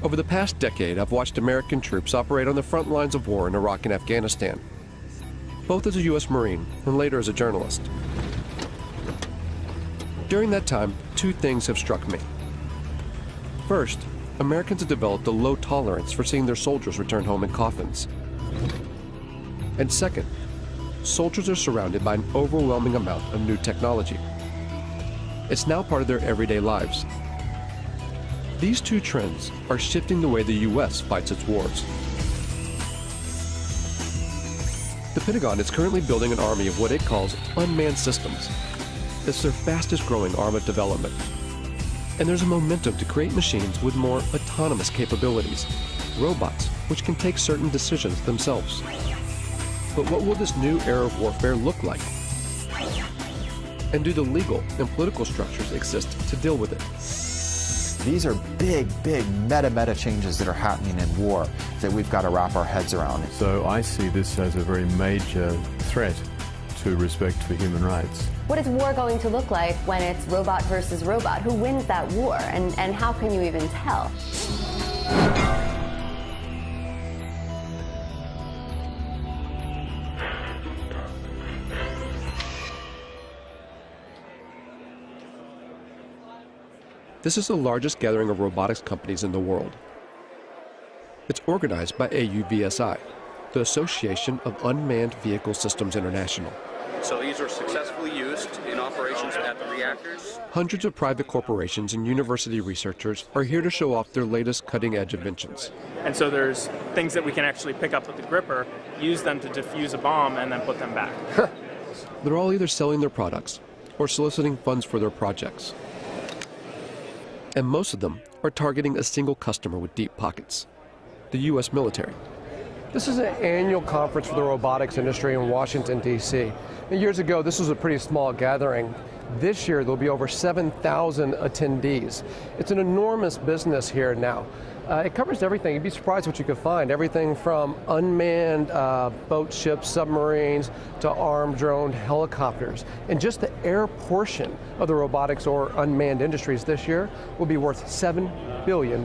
Over the past decade, I've watched American troops operate on the front lines of war in Iraq and Afghanistan, both as a U.S. Marine and later as a journalist. During that time, two things have struck me. First, Americans have developed a low tolerance for seeing their soldiers return home in coffins. And second, soldiers are surrounded by an overwhelming amount of new technology. It's now part of their everyday lives. These two trends are shifting the way the U.S. fights its wars. The Pentagon is currently building an army of what it calls unmanned systems. It's their fastest growing arm of development. And there's a momentum to create machines with more autonomous capabilities, robots which can take certain decisions themselves. But what will this new era of warfare look like? And do the legal and political structures exist to deal with it? These are big meta changes that are happening in war that we've got to wrap our heads around. So I see this as a very major threat to respect for human rights. What is war going to look like when it's robot versus robot? Who wins that war, and how can you even tell? This is the largest gathering of robotics companies in the world. It's organized by AUVSI, the Association of Unmanned Vehicle Systems International. So these are successfully used in operations at the reactors. Hundreds of private corporations and university researchers are here to show off their latest cutting-edge inventions. And so there's things that we can actually pick up with the gripper, use them to defuse a bomb, and then put them back. They're all either selling their products or soliciting funds for their projects. And most of them are targeting a single customer with deep pockets, the U.S. military. This is an annual conference for the robotics industry in Washington, D.C. Years ago, this was a pretty small gathering. This year, there'll be over 7,000 attendees. It's an enormous business here now. It covers everything. You'd be surprised what you could find. Everything from unmanned boats, ships, submarines, to armed drone helicopters. And just the air portion of the robotics or unmanned industries this year will be worth $7 billion.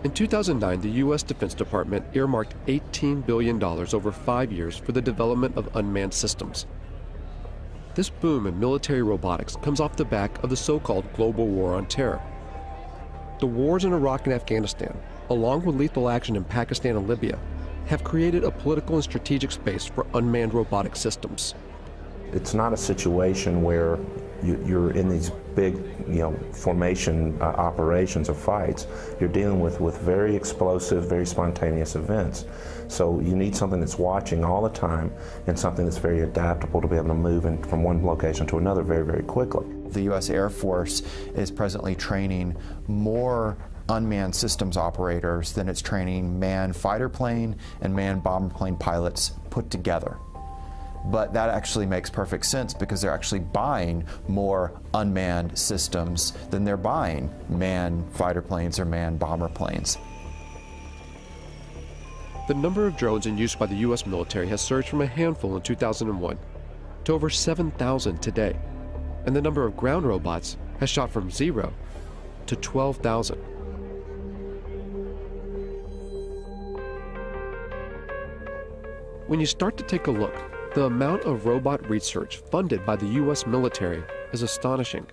In 2009, the U.S. Defense Department earmarked $18 billion over 5 years for the development of unmanned systems. This boom in military robotics comes off the back of the so-called global war on terror. The wars in Iraq and Afghanistan, along with lethal action in Pakistan and Libya, have created a political and strategic space for unmanned robotic systems. It's not a situation where you're in these big, formation operations or fights. You're dealing with very explosive, very spontaneous events. So you need something that's watching all the time and something that's very adaptable to be able to move from one location to another very quickly. The U.S. Air Force is presently training more unmanned systems operators than it's training manned fighter plane and manned bomber plane pilots put together. But that actually makes perfect sense because they're actually buying more unmanned systems than they're buying manned fighter planes or manned bomber planes. The number of drones in use by the U.S. military has surged from a handful in 2001 to over 7,000 today, and the number of ground robots has shot from 0 to 12,000. When you start to take a look, the amount of robot research funded by the U.S. military is astonishing.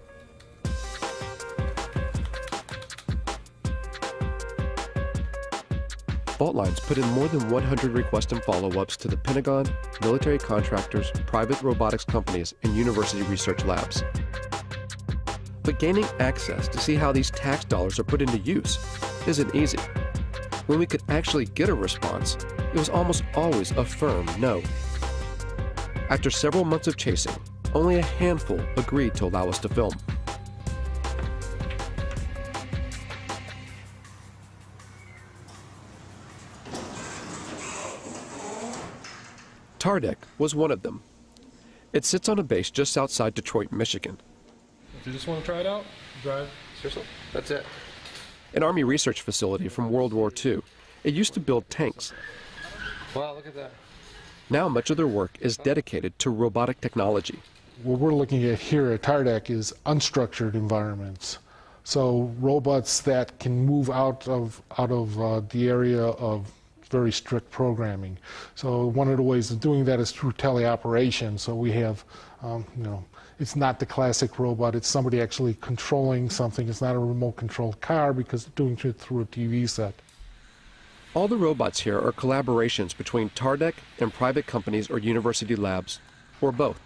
Fault Lines put in more than 100 requests and follow-ups to the Pentagon, military contractors, private robotics companies, and university research labs. But gaining access to see how these tax dollars are put into use isn't easy. When we could actually get a response, it was almost always a firm no. After several months of chasing, only a handful agreed to allow us to film. Tardec was one of them. It sits on a base just outside Detroit, Michigan. If you just want to try it out, drive. Seriously? That's it. An Army research facility from World War II. It used to build tanks. Wow, look at that. Now much of their work is dedicated to robotic technology. What we're looking at here at Tardec is unstructured environments. So robots that can move out of the area of very strict programming. So one of the ways of doing that is through teleoperation. So we have, it's not the classic robot, it's somebody actually controlling something. It's not a remote controlled car because it's doing it through a TV set. All the robots here are collaborations between TARDEC and private companies or university labs, or both.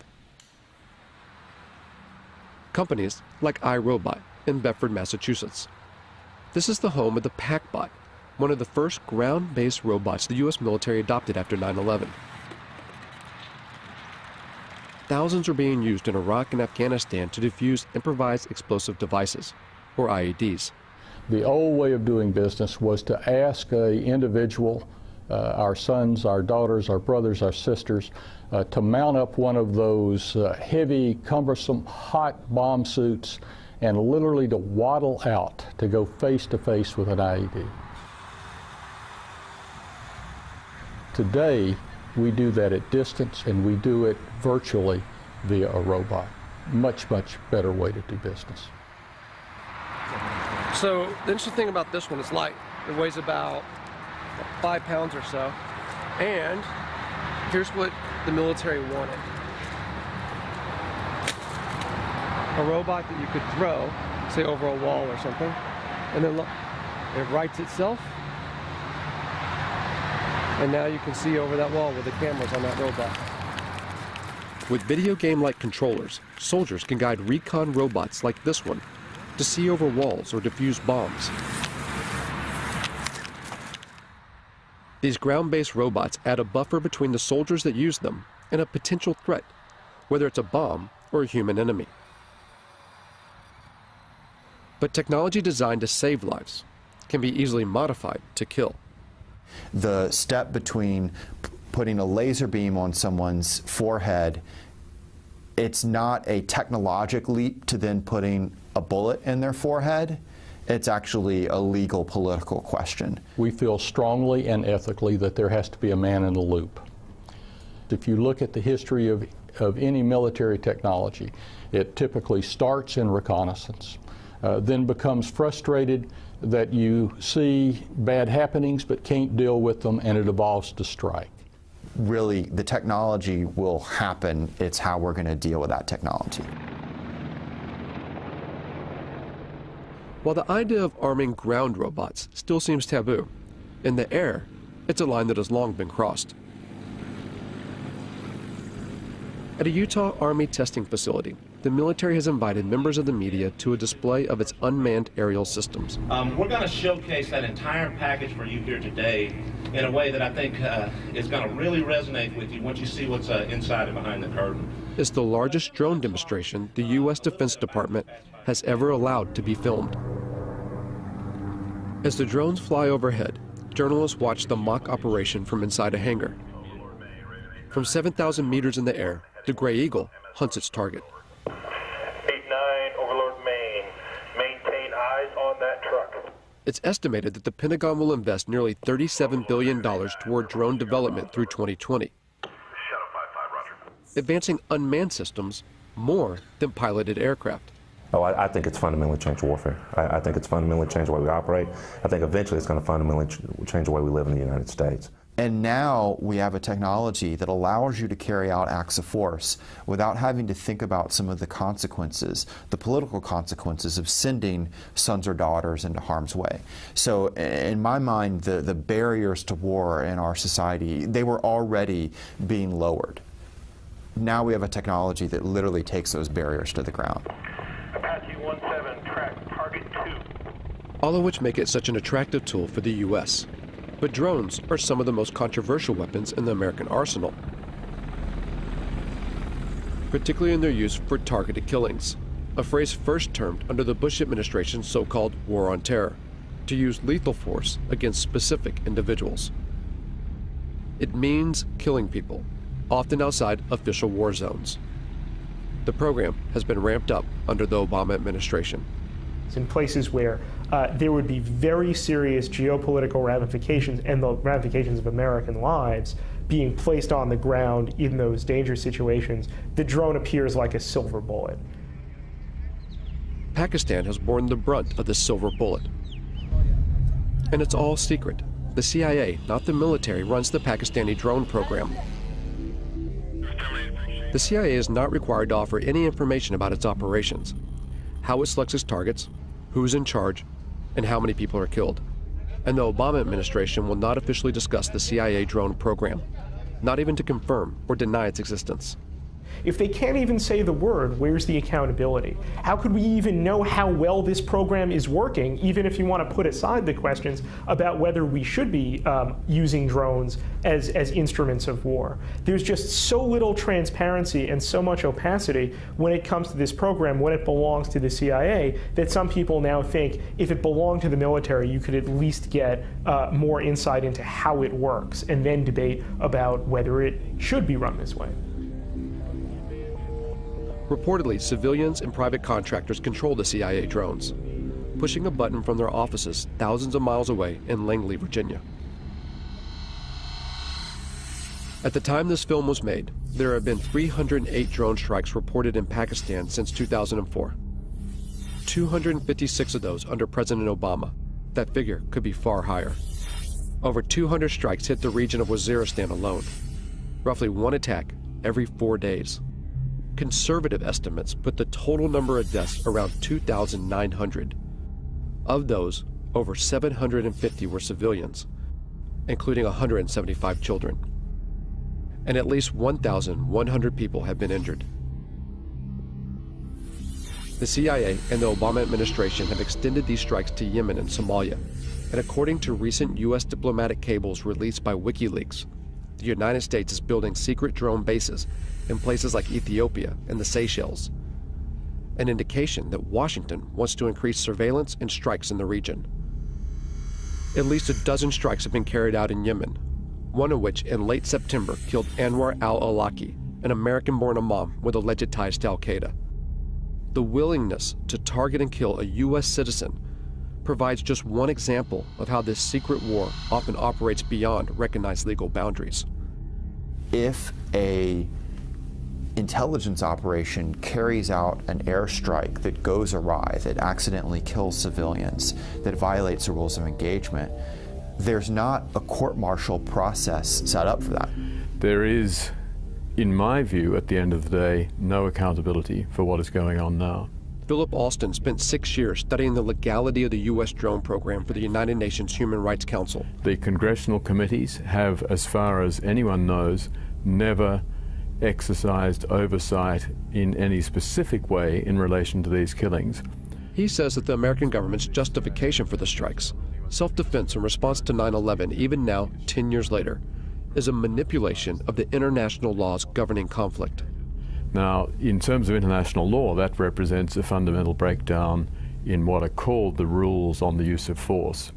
Companies like iRobot in Bedford, Massachusetts. This is the home of the PackBot, one of the first ground-based robots the U.S. military adopted after 9/11. Thousands are being used in Iraq and Afghanistan to defuse improvised explosive devices, or IEDs. The old way of doing business was to ask an individual, our sons, our daughters, our brothers, our sisters, to mount up one of those heavy, cumbersome, hot bomb suits and literally to waddle out to go face to face with an IED. Today, we do that at distance, and we do it virtually via a robot. Much, much better way to do business. So the interesting thing about this one is light. It weighs about 5 pounds or so. And here's what the military wanted. A robot that you could throw, say over a wall or something, and then look, it rights itself. And now you can see over that wall with the cameras on that robot. With video game-like controllers, soldiers can guide recon robots like this one to see over walls or defuse bombs. These ground-based robots add a buffer between the soldiers that use them and a potential threat, whether it's a bomb or a human enemy. But technology designed to save lives can be easily modified to kill. The step between putting a laser beam on someone's forehead, it's not a technological leap to then putting a bullet in their forehead. It's actually a legal, political question. We feel strongly and ethically that there has to be a man in the loop. If you look at the history of any military technology, it typically starts in reconnaissance, then becomes frustrated that you see bad happenings but can't deal with them, and it evolves to strike. Really, the technology will happen. It's how we're going to deal with that technology. While the idea of arming ground robots still seems taboo, in the air, it's a line that has long been crossed. At a Utah Army testing facility, the military has invited members of the media to a display of its unmanned aerial systems. We're going to showcase that entire package for you here today in a way that I think is going to really resonate with you once you see what's inside and behind the curtain. It's the largest drone demonstration the U.S. Defense Department has ever allowed to be filmed. As the drones fly overhead, journalists watch the mock operation from inside a hangar. From 7,000 meters in the air, the Gray Eagle hunts its target. 8-9, Overlord Maine. Maintain eyes on that truck. It's estimated that the Pentagon will invest nearly $37 billion toward drone development through 2020, advancing unmanned systems more than piloted aircraft. Oh, I think it's fundamentally changed warfare. I think it's fundamentally changed the way we operate. I think eventually it's going to fundamentally change the way we live in the United States. And now we have a technology that allows you to carry out acts of force without having to think about some of the consequences, the political consequences of sending sons or daughters into harm's way. So in my mind, the barriers to war in our society, they were already being lowered. Now we have a technology that literally takes those barriers to the ground. Apache 17, track target 2. All of which make it such an attractive tool for the U.S. But drones are some of the most controversial weapons in the American arsenal, particularly in their use for targeted killings, a phrase first termed under the Bush administration's so-called War on Terror, to use lethal force against specific individuals. It means killing people, often outside official war zones. The program has been ramped up under the Obama administration. In places where there would be very serious geopolitical ramifications and the ramifications of American lives being placed on the ground in those dangerous situations, the drone appears like a silver bullet. Pakistan has borne the brunt of the silver bullet. And it's all secret. The CIA, not the military, runs the Pakistani drone program. The CIA is not required to offer any information about its operations, how it selects its targets, who's in charge, and how many people are killed. And the Obama administration will not officially discuss the CIA drone program, not even to confirm or deny its existence. If they can't even say the word, where's the accountability? How could we even know how well this program is working, even if you want to put aside the questions about whether we should be using drones as instruments of war? There's just so little transparency and so much opacity when it comes to this program, when it belongs to the CIA, that some people now think if it belonged to the military, you could at least get more insight into how it works and then debate about whether it should be run this way. Reportedly, civilians and private contractors control the CIA drones, pushing a button from their offices thousands of miles away in Langley, Virginia. At the time this film was made, there have been 308 drone strikes reported in Pakistan since 2004. 256 of those under President Obama. That figure could be far higher. Over 200 strikes hit the region of Waziristan alone, roughly one attack every 4 days. Conservative estimates put the total number of deaths around 2,900. Of those, over 750 were civilians, including 175 children. And at least 1,100 people have been injured. The CIA and the Obama administration have extended these strikes to Yemen and Somalia, and according to recent U.S. diplomatic cables released by WikiLeaks, the United States is building secret drone bases in places like Ethiopia and the Seychelles, an indication that Washington wants to increase surveillance and strikes in the region. At least a dozen strikes have been carried out in Yemen, one of which in late September killed Anwar al-Awlaki, an American-born imam with alleged ties to al-Qaeda. The willingness to target and kill a U.S. citizen provides just one example of how this secret war often operates beyond recognized legal boundaries. If a intelligence operation carries out an airstrike that goes awry, that accidentally kills civilians, that violates the rules of engagement, there's not a court-martial process set up for that. There is, in my view, at the end of the day, no accountability for what is going on now. Philip Alston spent 6 years studying the legality of the U.S. drone program for the United Nations Human Rights Council. The congressional committees have, as far as anyone knows, never exercised oversight in any specific way in relation to these killings. He says that the American government's justification for the strikes, self-defense in response to 9/11, even now, 10 years later, is a manipulation of the international laws governing conflict. Now, in terms of international law, that represents a fundamental breakdown in what are called the rules on the use of force.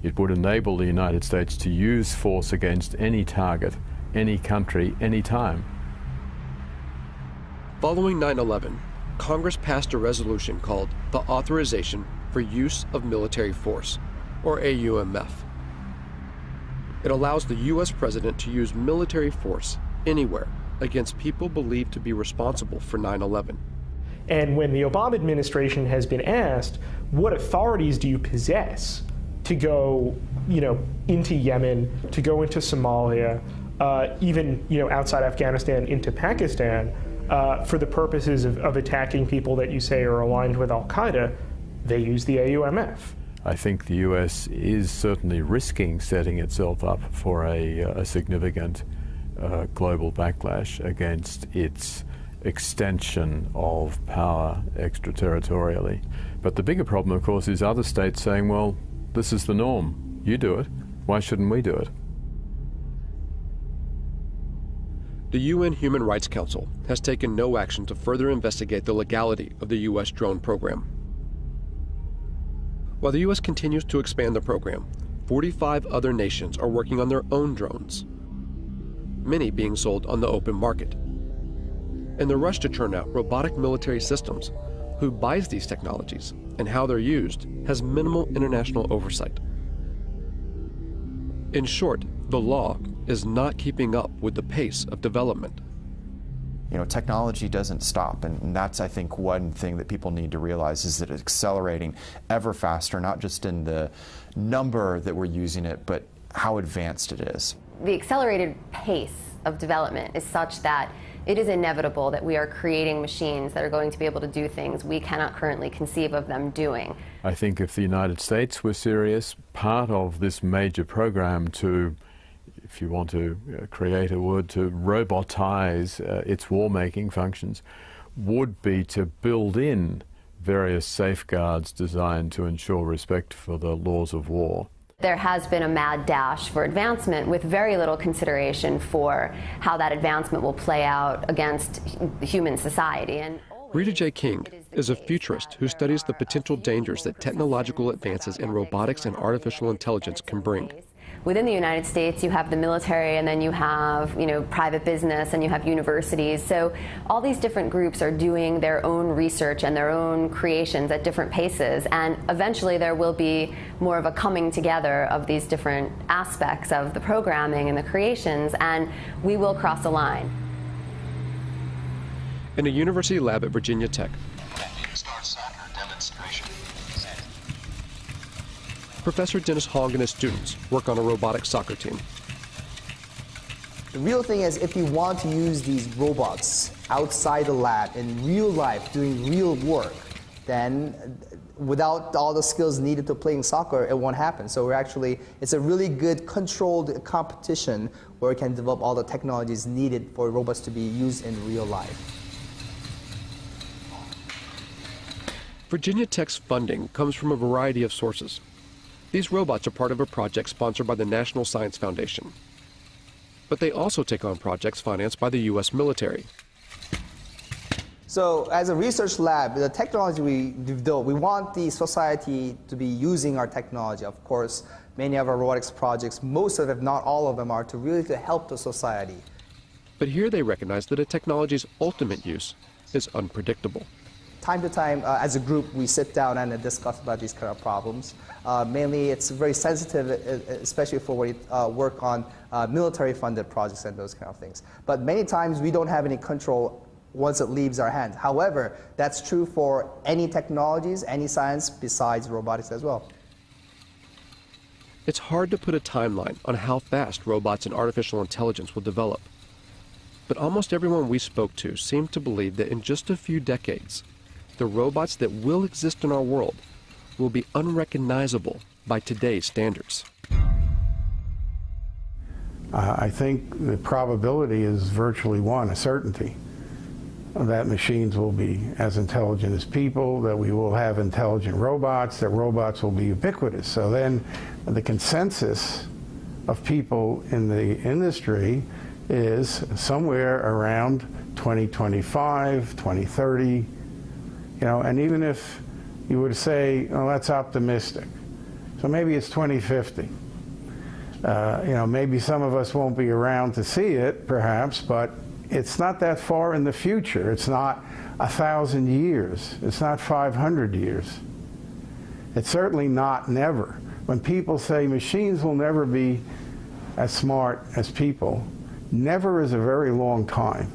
It would enable the United States to use force against any target, any country, any time. Following 9/11, Congress passed a resolution called the Authorization for Use of Military Force, or AUMF. It allows the U.S. president to use military force anywhere against people believed to be responsible for 9/11. And when the Obama administration has been asked, what authorities do you possess to go, into Yemen, to go into Somalia, even, outside Afghanistan into Pakistan, for the purposes of attacking people that you say are aligned with al-Qaeda, they use the AUMF. I think the U.S. is certainly risking setting itself up for a significant global backlash against its extension of power extraterritorially. But the bigger problem, of course, is other states saying, well, this is the norm. You do it. Why shouldn't we do it? The UN Human Rights Council has taken no action to further investigate the legality of the U.S. drone program. While the U.S. continues to expand the program, 45 other nations are working on their own drones, many being sold on the open market. In the rush to churn out robotic military systems, who buys these technologies and how they're used has minimal international oversight. In short, the law is not keeping up with the pace of development. You know, technology doesn't stop, and that's, I think, one thing that people need to realize is that it's accelerating ever faster, not just in the number that we're using it, but how advanced it is. The accelerated pace of development is such that it is inevitable that we are creating machines that are going to be able to do things we cannot currently conceive of them doing. I think if the United States were serious, part of this major program to, if you want to create a word, to robotize its war-making functions, would be to build in various safeguards designed to ensure respect for the laws of war. There has been a mad dash for advancement with very little consideration for how that advancement will play out against human society. And Rita J. King is a futurist who studies the potential dangers that technological advances in robotics and artificial intelligence can bring. Within the United States, you have the military, and then you have, private business, and you have universities. So all these different groups are doing their own research and their own creations at different paces, and eventually there will be more of a coming together of these different aspects of the programming and the creations, and we will cross a line. In a university lab at Virginia Tech, Professor Dennis Hong and his students work on a robotic soccer team. The real thing is, if you want to use these robots outside the lab in real life doing real work, then without all the skills needed to playing soccer, it won't happen. So it's a really good controlled competition where we can develop all the technologies needed for robots to be used in real life. Virginia Tech's funding comes from a variety of sources. These robots are part of a project sponsored by the National Science Foundation. But they also take on projects financed by the U.S. military. So as a research lab, the technology we develop, we want the society to be using our technology. Of course, many of our robotics projects, most of them, if not all of them, are to help the society. But here they recognize that a technology's ultimate use is unpredictable. Time to time, as a group, we sit down and discuss about these kind of problems. Mainly, it's very sensitive, especially for when you work on military-funded projects and those kind of things. But many times, we don't have any control once it leaves our hands. However, that's true for any technologies, any science besides robotics as well. It's hard to put a timeline on how fast robots and artificial intelligence will develop. But almost everyone we spoke to seemed to believe that in just a few decades, the robots that will exist in our world will be unrecognizable by today's standards. I think the probability is virtually one, a certainty, that machines will be as intelligent as people, that we will have intelligent robots, that robots will be ubiquitous. So then the consensus of people in the industry is somewhere around 2025, 2030, and even if you were to say, oh, that's optimistic, so maybe it's 2050. Maybe some of us won't be around to see it, perhaps, but it's not that far in the future. It's not 1,000 years. It's not 500 years. It's certainly not never. When people say machines will never be as smart as people, never is a very long time.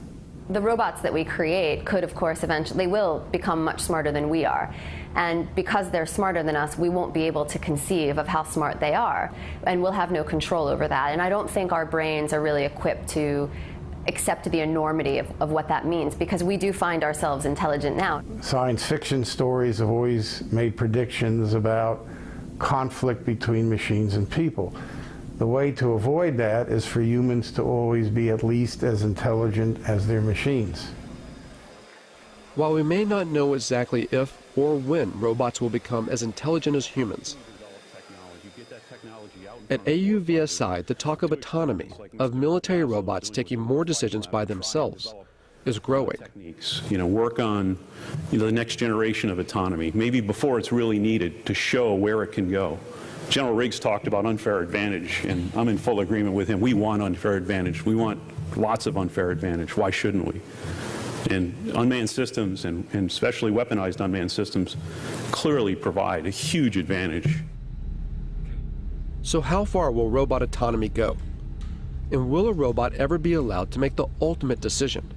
The robots that we create could, of course, eventually will become much smarter than we are. And because they're smarter than us, we won't be able to conceive of how smart they are. And we'll have no control over that. And I don't think our brains are really equipped to accept the enormity of what that means, because we do find ourselves intelligent now. Science fiction stories have always made predictions about conflict between machines and people. The way to avoid that is for humans to always be at least as intelligent as their machines. While we may not know exactly if or when robots will become as intelligent as humans, at AUVSI, the talk of autonomy, of military robots taking more decisions by themselves, is growing. Work on the next generation of autonomy, maybe before it's really needed, to show where it can go. General Riggs talked about unfair advantage, and I'm in full agreement with him. We want unfair advantage. We want lots of unfair advantage. Why shouldn't we? And unmanned systems, and especially weaponized unmanned systems, clearly provide a huge advantage. So how far will robot autonomy go? And will a robot ever be allowed to make the ultimate decision?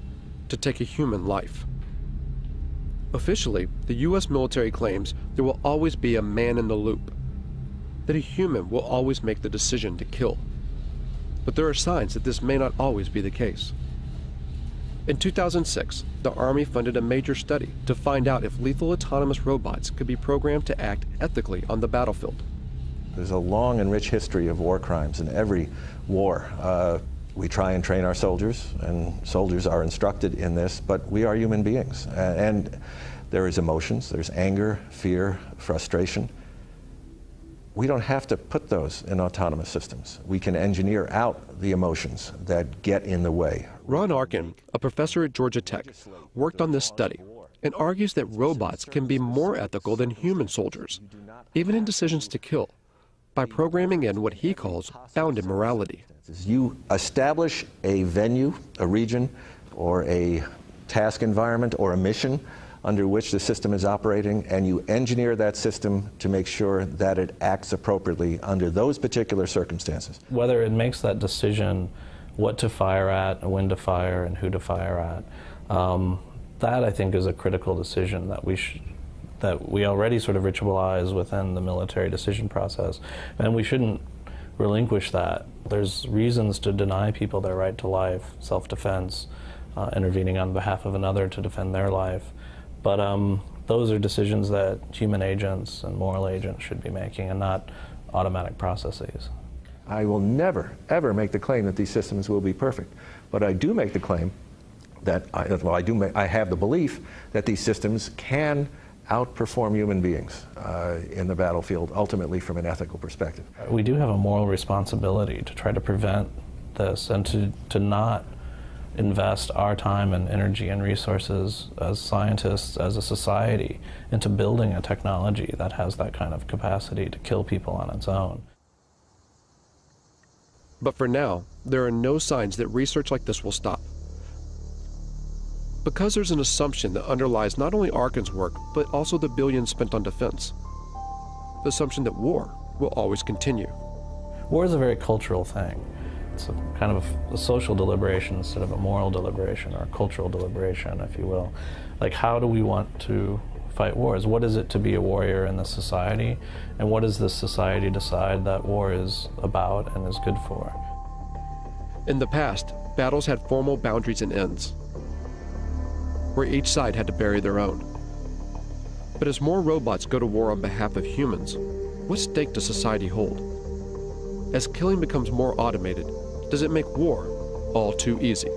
to take a human life. Officially, the U.S. military claims there will always be a man in the loop, that a human will always make the decision to kill. But there are signs that this may not always be the case. In 2006, the Army funded a major study to find out if lethal autonomous robots could be programmed to act ethically on the battlefield. There's a long and rich history of war crimes in every war. We try and train our soldiers, and soldiers are instructed in this, but we are human beings. And there is emotions, there's anger, fear, frustration. We don't have to put those in autonomous systems. We can engineer out the emotions that get in the way. Ron Arkin, a professor at Georgia Tech, worked on this study and argues that robots can be more ethical than human soldiers, even in decisions to kill, by programming in what he calls bounded morality. You establish a venue, a region, or a task environment, or a mission under which the system is operating, and you engineer that system to make sure that it acts appropriately under those particular circumstances. Whether it makes that decision what to fire at, when to fire, and who to fire at, that I think is a critical decision that we already sort of ritualize within the military decision process, and we shouldn't relinquish that. There's reasons to deny people their right to life, self-defense, intervening on behalf of another to defend their life. But those are decisions that human agents and moral agents should be making, and not automatic processes. I will never, ever make the claim that these systems will be perfect. But I do make the claim that, I have the belief that these systems can outperform human beings in the battlefield, ultimately from an ethical perspective. We do have a moral responsibility to try to prevent this, and to not invest our time and energy and resources as scientists, as a society, into building a technology that has that kind of capacity to kill people on its own. But for now, there are no signs that research like this will stop. Because there's an assumption that underlies not only Arkin's work, but also the billions spent on defense. The assumption that war will always continue. War is a very cultural thing. It's a kind of a social deliberation instead of a moral deliberation, or a cultural deliberation, if you will. Like, how do we want to fight wars? What is it to be a warrior in this society? And what does this society decide that war is about and is good for? In the past, battles had formal boundaries and ends, where each side had to bury their own. But as more robots go to war on behalf of humans, what stake does society hold? As killing becomes more automated, does it make war all too easy?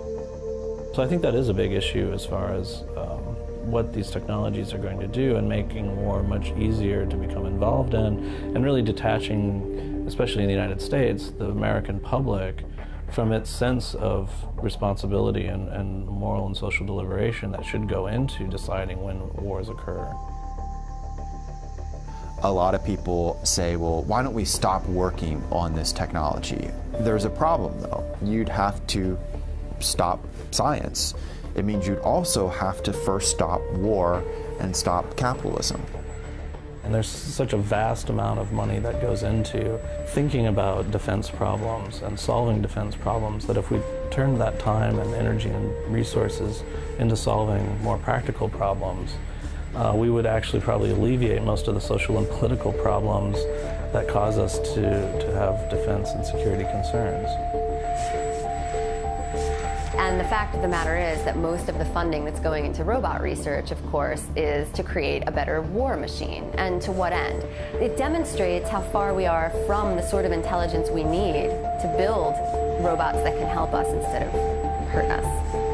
So I think that is a big issue as far as what these technologies are going to do, and making war much easier to become involved in, and really detaching, especially in the United States, the American public from its sense of responsibility and moral and social deliberation that should go into deciding when wars occur. A lot of people say, well, why don't we stop working on this technology? There's a problem, though. You'd have to stop science. It means you'd also have to first stop war and stop capitalism. And there's such a vast amount of money that goes into thinking about defense problems and solving defense problems, that if we turned that time and energy and resources into solving more practical problems, we would actually probably alleviate most of the social and political problems that cause us to have defense and security concerns. And the fact of the matter is that most of the funding that's going into robot research, of course, is to create a better war machine. And to what end? It demonstrates how far we are from the sort of intelligence we need to build robots that can help us instead of hurt us.